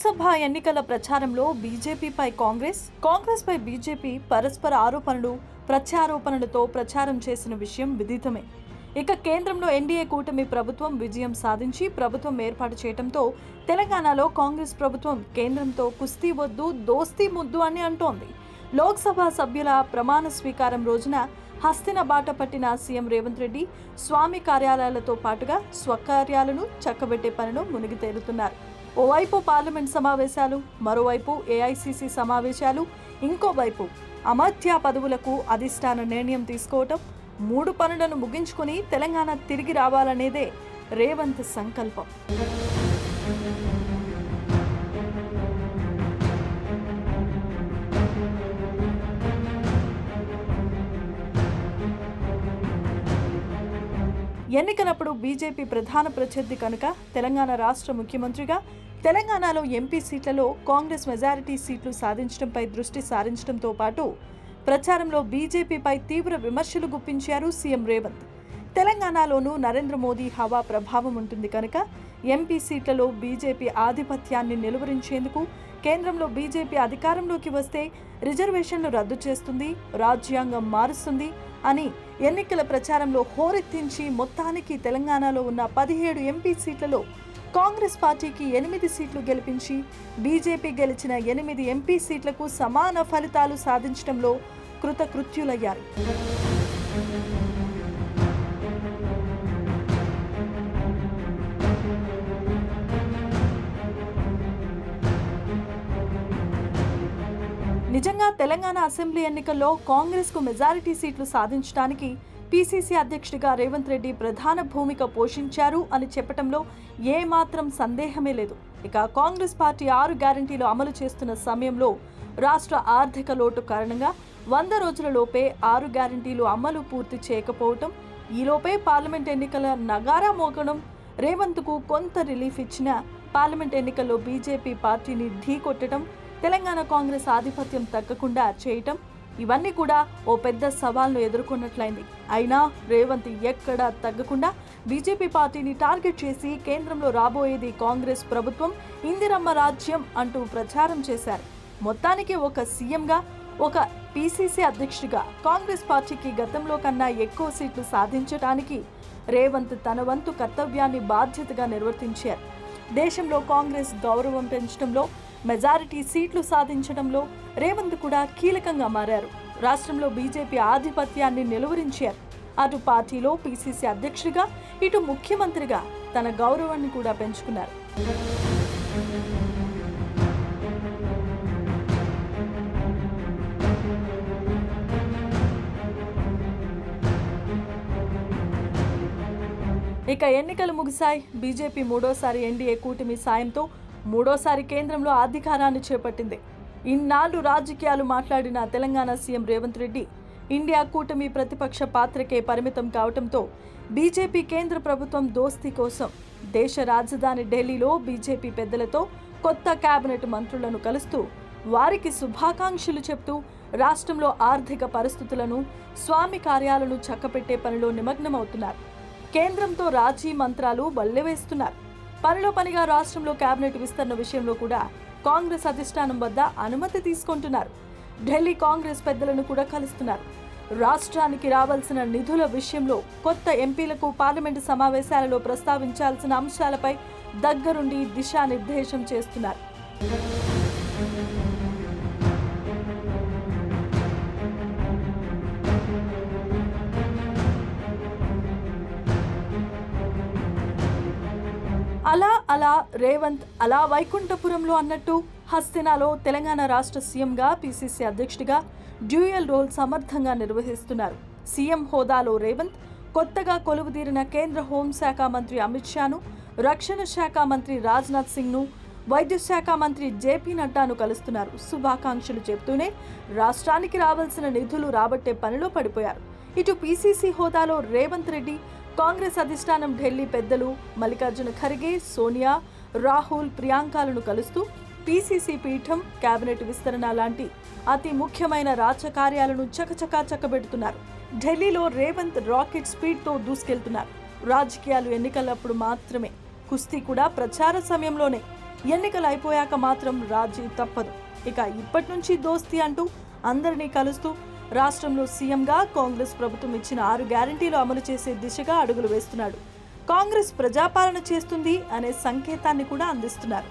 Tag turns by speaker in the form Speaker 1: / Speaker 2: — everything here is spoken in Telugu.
Speaker 1: లోక్సభ ఎన్నికల ప్రచారంలో బీజేపీపై కాంగ్రెస్ పై బీజేపీ పరస్పర ఆరోపణలు ప్రత్యారోపణలతో ప్రచారం చేసిన విషయం విదితమే. ఇక కేంద్రంలో ఎన్డీఏ కూటమి ప్రభుత్వం విజయం సాధించి ప్రభుత్వం ఏర్పాటు చేయడంతో తెలంగాణలో కాంగ్రెస్ ప్రభుత్వం కేంద్రంతో కుస్తీ వద్దు దోస్తీ ముద్దు అని అంటోంది. లోక్సభ సభ్యుల ప్రమాణ స్వీకారం రోజున హస్తిన బాట పట్టిన సీఎం రేవంత్ రెడ్డి స్వామి కార్యాలయాలతో పాటుగా స్వకార్యాలను చక్కబెట్టే పనిలో మునిగి తేలుతున్నారు. ఓవైపు పార్లమెంట్ సమావేశాలు, మరోవైపు ఏఐసీసీ సమావేశాలు, ఇంకోవైపు అమర్త్య పదవులకు అధిష్టాన నిర్ణయం తీసుకోవటం, 3 పనులను ముగించుకుని తెలంగాణ తిరిగి రావాలనేదే రేవంత్ సంకల్పం. ఎన్నికలప్పుడు బీజేపీ ప్రధాన ప్రత్యర్థి కనుక తెలంగాణ రాష్ట్ర ముఖ్యమంత్రిగా తెలంగాణలో ఎంపీ సీట్లలో కాంగ్రెస్ మెజారిటీ సీట్లు సాధించడంపై దృష్టి సారించడంతో పాటు ప్రచారంలో బీజేపీపై తీవ్ర విమర్శలు గుప్పించారు సీఎం రేవంత్. తెలంగాణలోనూ నరేంద్ర మోదీ హవా ప్రభావం ఉంటుంది కనుక ఎంపీ సీట్లలో బీజేపీ ఆధిపత్యాన్ని నిలువరించేందుకు కేంద్రంలో బీజేపీ అధికారంలోకి వస్తే రిజర్వేషన్లు రద్దు చేస్తుంది, రాజ్యాంగం మారుస్తుంది అని ఎన్నికల ప్రచారంలో హోరెత్తించి మొత్తానికి తెలంగాణలో ఉన్న 17 ఎంపీ సీట్లలో కాంగ్రెస్ పార్టీకి 8 సీట్లు గెలిపించి బీజేపీ గెలిచిన 8 ఎంపీ సీట్లకు సమాన ఫలితాలు సాధించడంలో కృతకృత్యులయ్యారు. నిజంగా తెలంగాణ అసెంబ్లీ ఎన్నికల్లో కాంగ్రెస్కు మెజారిటీ సీట్లు సాధించడానికి పీసీసీ అధ్యక్షుడిగా రేవంత్ రెడ్డి ప్రధాన భూమిక పోషించారు అని చెప్పడంలో ఏమాత్రం సందేహమే లేదు. ఇక కాంగ్రెస్ పార్టీ 6 గ్యారంటీలు అమలు చేస్తున్న సమయంలో రాష్ట్ర ఆర్థిక లోటు కారణంగా 100 రోజులలోపే 6 గ్యారంటీలు అమలు పూర్తి చేయకపోవటం, ఈలోపే పార్లమెంట్ ఎన్నికల నగారా మోగడం రేవంత్కు కొంత రిలీఫ్ ఇచ్చిన పార్లమెంట్ ఎన్నికల్లో బీజేపీ పార్టీని ఢీకొట్టడం, తెలంగాణ కాంగ్రెస్ ఆధిపత్యం తగ్గకుండా చేయటం, ఇవన్నీ కూడా ఓ పెద్ద సవాల్ను ఎదుర్కొన్నట్లయింది. అయినా రేవంత్ ఎక్కడా తగ్గకుండా బీజేపీ పార్టీని టార్గెట్ చేసి కేంద్రంలో రాబోయేది కాంగ్రెస్ ప్రభుత్వం, ఇందిరమ్మ రాజ్యం అంటూ ప్రచారం చేశారు. మొత్తానికి ఒక సీఎంగా, ఒక పీసీసీ అధ్యక్షుడిగా కాంగ్రెస్ పార్టీకి గతంలో కన్నా ఎక్కువ సీట్లు సాధించడానికి రేవంత్ తన వంతు కర్తవ్యాన్ని బాధ్యతగా నిర్వర్తించారు. దేశంలో కాంగ్రెస్ గౌరవం పెంచడంలో, మెజారిటీ సీట్లు సాధించడంలో రేవంత్ కూడా కీలకంగా మారారు. రాష్ట్రంలో బీజేపీ ఆధిపత్యాన్ని నిలువరించారు. అటు పార్టీలో పీసీసీ అధ్యక్షుడిగా, ఇటు ముఖ్యమంత్రిగా తన గౌరవాన్ని కూడా పెంచుకున్నారు. ఇక ఎన్నికలు ముగిశాయి. బీజేపీ 3వ ఎన్డీఏ కూటమి సాయంతో 3వ కేంద్రంలో అధికారాన్ని చేపట్టింది. ఇన్నాళ్లు రాజకీయాలు మాట్లాడిన తెలంగాణ సీఎం రేవంత్ రెడ్డి ఇండియా కూటమి ప్రతిపక్ష పాత్రకే పరిమితం కావడంతో బీజేపీ కేంద్ర ప్రభుత్వం దోస్తీ కోసం దేశ రాజధాని ఢిల్లీలో బీజేపీ పెద్దలతో కొత్త కేబినెట్ మంత్రులను కలుస్తూ వారికి శుభాకాంక్షలు చెప్తూ రాష్ట్రంలో ఆర్థిక పరిస్థితులను, స్వామి కార్యాలను చక్కపెట్టే పనిలో నిమగ్నమవుతున్నారు. కేంద్రంతో రాజీ మంత్రాలు బల్లెవేస్తున్నారు. పనిలో పనిగా రాష్ట్రంలో కేబినెట్ విస్తరణ విషయంలో కూడా కాంగ్రెస్ అధిష్టానం వద్ద అనుమతి తీసుకుంటున్నారు. ఢిల్లీ కాంగ్రెస్ పెద్దలను కూడా కలుస్తున్నారు. రాష్ట్రానికి రావాల్సిన నిధుల విషయంలో, కొత్త ఎంపీలకు పార్లమెంటు సమావేశాలలో ప్రస్తావించాల్సిన అంశాలపై దగ్గరుండి దిశానిర్దేశం చేస్తున్నారు. అలా రేవంత్ అలా వైకుంఠపురంలో అన్నట్టు హస్తినాలో తెలంగాణ రాష్ట్ర సీఎంగా, పీసీసీ అధ్యక్షుడిగా డ్యూయల్ రోల్ సమర్థంగా నిర్వహిస్తున్నారు. సీఎం హోదాలో రేవంత్ కొత్తగా కొలువుదీరిన కేంద్ర హోంశాఖ మంత్రి అమిత్ షాను, రక్షణ శాఖ మంత్రి రాజ్నాథ్ సింగ్ను, వైద్య శాఖ మంత్రి జేపీ నడ్డాను కలుస్తున్నారు. శుభాకాంక్షలు చెప్తూనే రాష్ట్రానికి రావాల్సిన నిధులు రాబట్టే పనిలో పడిపోయారు. ఇటు పీసీసీ హోదాలో రేవంత్ రెడ్డి కాంగ్రెస్ అధిష్టానం ఢిల్లీ పెద్దలు మల్లికార్జున ఖర్గే, సోనియా, రాహుల్, ప్రియాంకలను కలుస్తూ పీసీసీ పీఠం, కేబినెట్ విస్తరణ లాంటి అతి ముఖ్యమైన రాజకార్యాలను చకచకా చక్కబెడుతున్నారు. ఢిల్లీలో రేవంత్ రాకెట్ స్పీడ్తో దూసుకెళ్తున్నారు. రాజకీయాలు ఎన్నికలప్పుడు మాత్రమే, కుస్తీ కూడా ప్రచార సమయంలోనే. ఎన్నికలు అయిపోయాక మాత్రం రాజీ తప్పదు. ఇక ఇప్పటి నుంచి దోస్తీ అంటూ అందరినీ కలుస్తూ రాష్ట్రంలో సీఎంగా కాంగ్రెస్ ప్రభుత్వం ఇచ్చిన 6 గ్యారంటీలు అమలు చేసే దిశగా అడుగులు వేస్తున్నాడు. కాంగ్రెస్ ప్రజాపాలన చేస్తుంది అనే సంకేతాన్ని కూడా అందిస్తున్నారు.